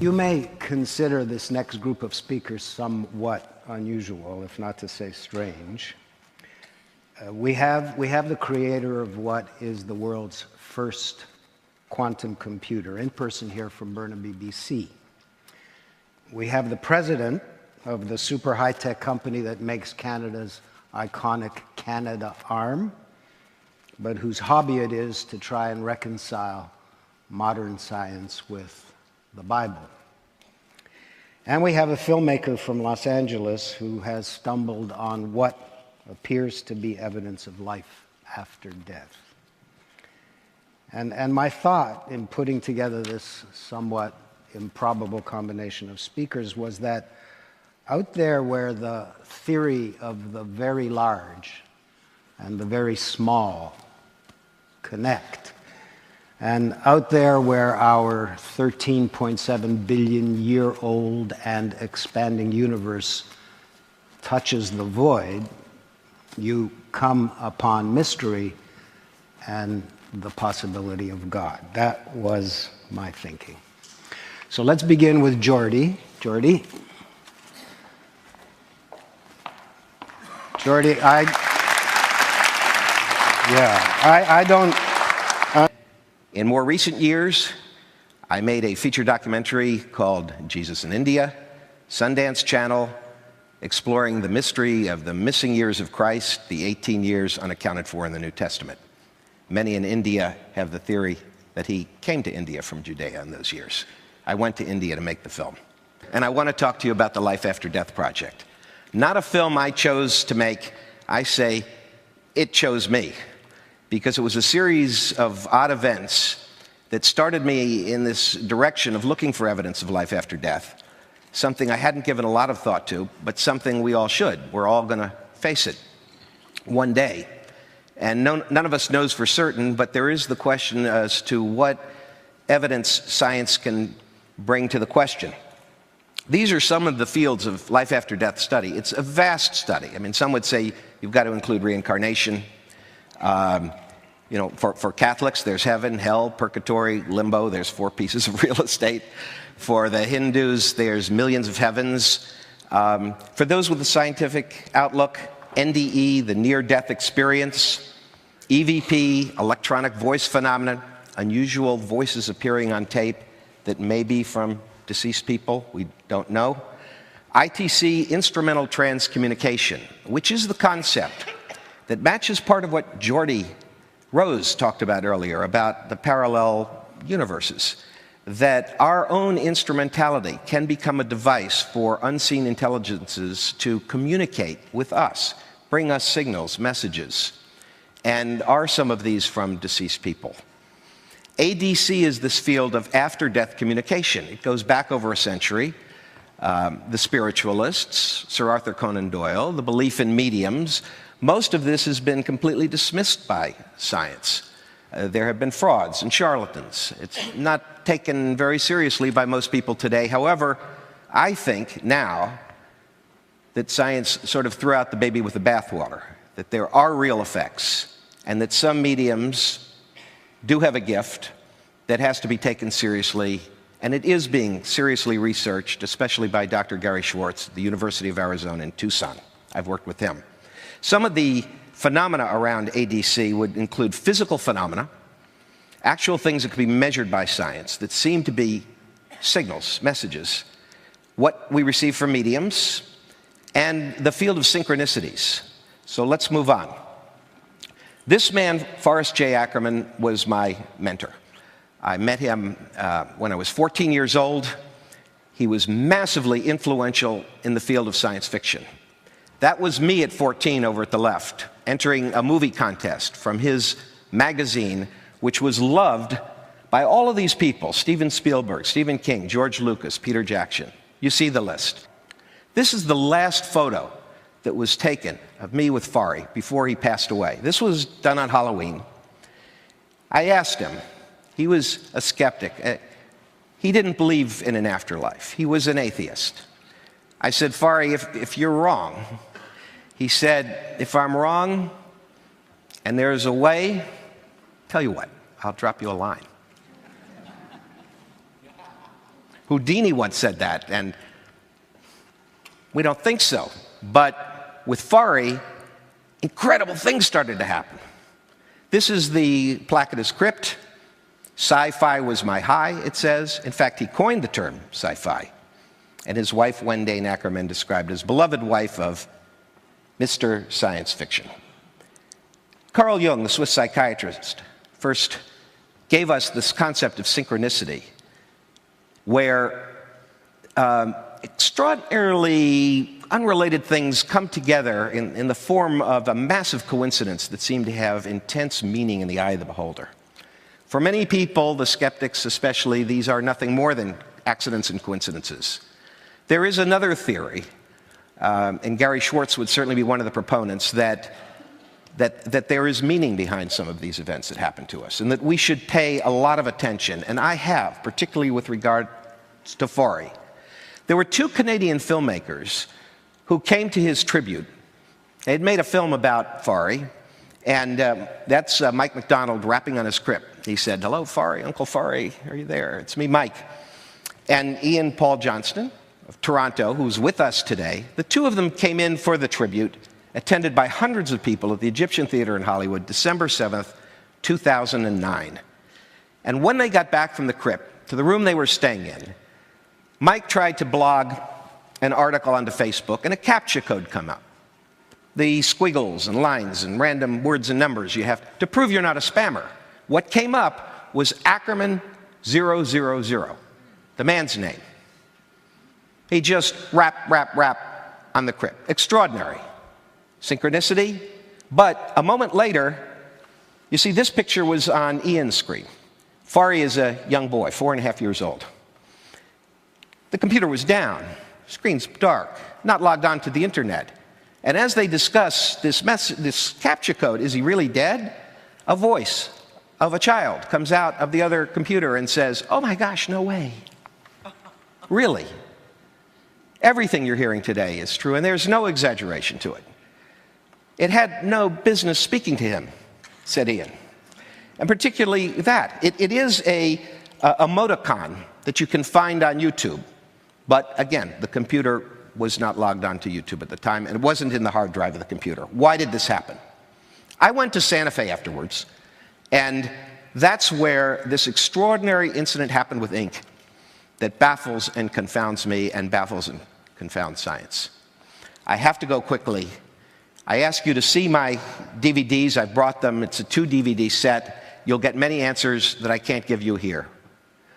You may consider this next group of speakers somewhat unusual, if not to say strange. We have the creator of what is the world's first quantum computer, in person here from Burnaby, BC. We have the president of the super high-tech company that makes Canada's iconic Canada Arm, but whose hobby it is to try and reconcile modern science with the Bible. And we have a filmmaker from Los Angeles who has stumbled on what appears to be evidence of life after death. And my thought in putting together this somewhat improbable combination of speakers was that out there where the theory of the very large and the very small connect, and out there where our 13.7 billion year old and expanding universe touches the void, you come upon mystery and the possibility of God. That was my thinking. So let's begin with Gordie. Gordie, I don't... In more recent years, I made a feature documentary called Jesus in India, Sundance Channel, exploring the mystery of the missing years of Christ, the 18 years unaccounted for in the New Testament. Many in India have the theory that he came to India from Judea in those years. I went to India to make the film. And I want to talk to you about the Life After Death project. Not a film I chose to make. I say it chose me, because it was a series of odd events that started me in this direction of looking for evidence of life after death, something I hadn't given a lot of thought to, but something we all should. We're all going to face it one day. And none of us knows for certain, but there is the question as to what evidence science can bring to the question. These are some of the fields of life after death study. It's a vast study. I mean, some would say you've got to include reincarnation. For Catholics, there's heaven, hell, purgatory, limbo. There's 4 pieces of real estate. For the Hindus, there's millions of heavens. For those with a scientific outlook, NDE, the near-death experience, EVP, electronic voice phenomenon, unusual voices appearing on tape that may be from deceased people, we don't know. ITC, instrumental transcommunication, which is the concept that matches part of what Gordie Rose talked about earlier, about the parallel universes, that our own instrumentality can become a device for unseen intelligences to communicate with us, bring us signals, messages. And are some of these from deceased people? ADC is this field of after-death communication. It goes back over a century. The spiritualists, Sir Arthur Conan Doyle, the belief in mediums, most of this has been completely dismissed by science. There have been frauds and charlatans. It's not taken very seriously by most people today. However, I think now that science sort of threw out the baby with the bathwater, that there are real effects, and that some mediums do have a gift that has to be taken seriously, and it is being seriously researched, especially by Dr. Gary Schwartz at the University of Arizona in Tucson. I've worked with him. Some of the phenomena around ADC would include physical phenomena, actual things that could be measured by science that seem to be signals, messages, what we receive from mediums, and the field of synchronicities. So let's move on. This man, Forrest J. Ackerman, was my mentor. I met him when I was 14 years old. He was massively influential in the field of science fiction. That was me at 14 over at the left, entering a movie contest from his magazine, which was loved by all of these people: Steven Spielberg, Stephen King, George Lucas, Peter Jackson. You see the list. This is the last photo that was taken of me with Fari before he passed away. This was done on Halloween. I asked him. He was a skeptic. He didn't believe in an afterlife. He was an atheist. I said, Fari, if you're wrong. He said, if I'm wrong and there's a way, tell you what, I'll drop you a line. Houdini once said that, and we don't think so. But with Fari, incredible things started to happen. This is the plaque at his crypt. Sci-fi was my high, it says. In fact, he coined the term sci-fi. And his wife, Wendane Ackerman, described as beloved wife of Mr. Science Fiction. Carl Jung, the Swiss psychiatrist, first gave us this concept of synchronicity, where extraordinarily unrelated things come together in the form of a massive coincidence that seem to have intense meaning in the eye of the beholder. For many people, the skeptics especially, these are nothing more than accidents and coincidences. There is another theory, and Gary Schwartz would certainly be one of the proponents, that there is meaning behind some of these events that happen to us, and that we should pay a lot of attention, and I have, particularly with regard to Fari. There were two Canadian filmmakers who came to his tribute. They had made a film about Fari, and that's Mike McDonald rapping on his crypt. He said, "Hello, Fari, Uncle Fari, are you there? It's me, Mike." And Ian Paul Johnston of Toronto, who's with us today, the two of them came in for the tribute, attended by hundreds of people at the Egyptian Theater in Hollywood, December 7th, 2009. And when they got back from the crypt to the room they were staying in, Mike tried to blog an article onto Facebook, and a CAPTCHA code come up. The squiggles and lines and random words and numbers you have to prove you're not a spammer. What came up was Ackerman 000, the man's name. He just rap on the crypt. Extraordinary. Synchronicity. But a moment later, you see, this picture was on Ian's screen. Fari is a young boy, 4.5 years old. The computer was down, screen's dark, not logged on to the internet. And as they discuss this CAPTCHA code, is he really dead? A voice of a child comes out of the other computer and says, "Oh my gosh, no way." Really. Everything you're hearing today is true, and there's no exaggeration to it. It had no business speaking to him, said Ian. And particularly that. It is a emoticon that you can find on YouTube. But again, the computer was not logged on to YouTube at the time, and it wasn't in the hard drive of the computer. Why did this happen? I went to Santa Fe afterwards, and that's where this extraordinary incident happened with ink that baffles and confounds me and baffles and confounds science. I have to go quickly. I ask you to see my DVDs. I brought them. It's a 2-DVD set. You'll get many answers that I can't give you here.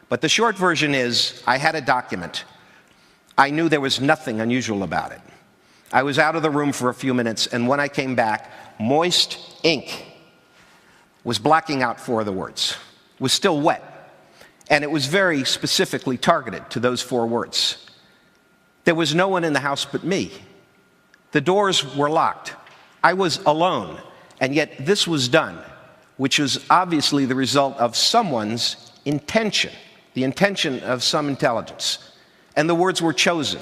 But the short version is, I had a document. I knew there was nothing unusual about it. I was out of the room for a few minutes, and when I came back, moist ink was blocking out 4 of the words. It was still wet. And it was very specifically targeted to those 4 words. There was no one in the house but me. The doors were locked. I was alone, and yet this was done, which was obviously the result of someone's intention, the intention of some intelligence. And the words were chosen,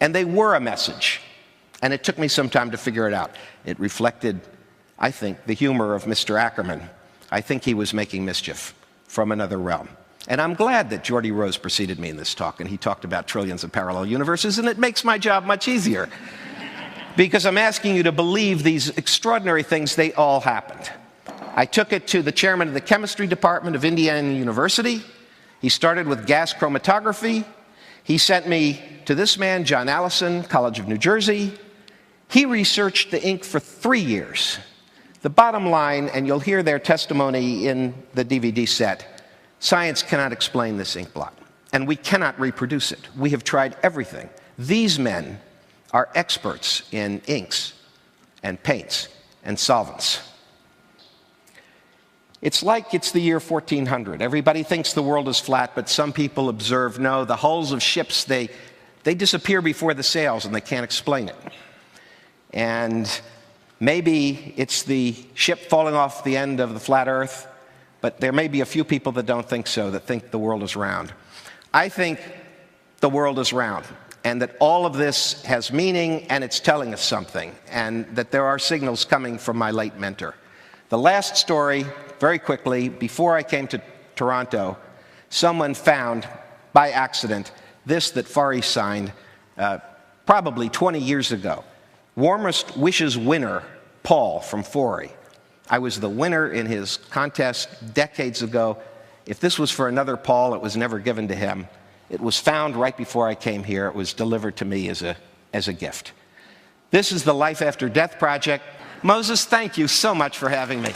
and they were a message. And it took me some time to figure it out. It reflected, I think, the humor of Mr. Ackerman. I think he was making mischief from another realm. And I'm glad that Gordie Rose preceded me in this talk, and he talked about trillions of parallel universes, and it makes my job much easier. Because I'm asking you to believe these extraordinary things, they all happened. I took it to the chairman of the chemistry department of Indiana University. He started with gas chromatography. He sent me to this man, John Allison, College of New Jersey. He researched the ink for 3 years. The bottom line, and you'll hear their testimony in the DVD set, science cannot explain this ink blot, and we cannot reproduce it. We have tried everything. These men are experts in inks and paints and solvents. It's like it's the year 1400. Everybody thinks the world is flat, but some people observe, no, the hulls of ships, they disappear before the sails, and they can't explain it. And maybe it's the ship falling off the end of the flat earth, but there may be a few people that don't think so, that think the world is round. I think the world is round, and that all of this has meaning, and it's telling us something, and that there are signals coming from my late mentor. The last story, very quickly, before I came to Toronto, someone found by accident, this that Fari signed probably 20 years ago. Warmest wishes winner, Paul from Fori. I was the winner in his contest decades ago. If this was for another Paul, it was never given to him. It was found right before I came here. It was delivered to me as a gift. This is the Life After Death Project. Moses, thank you so much for having me.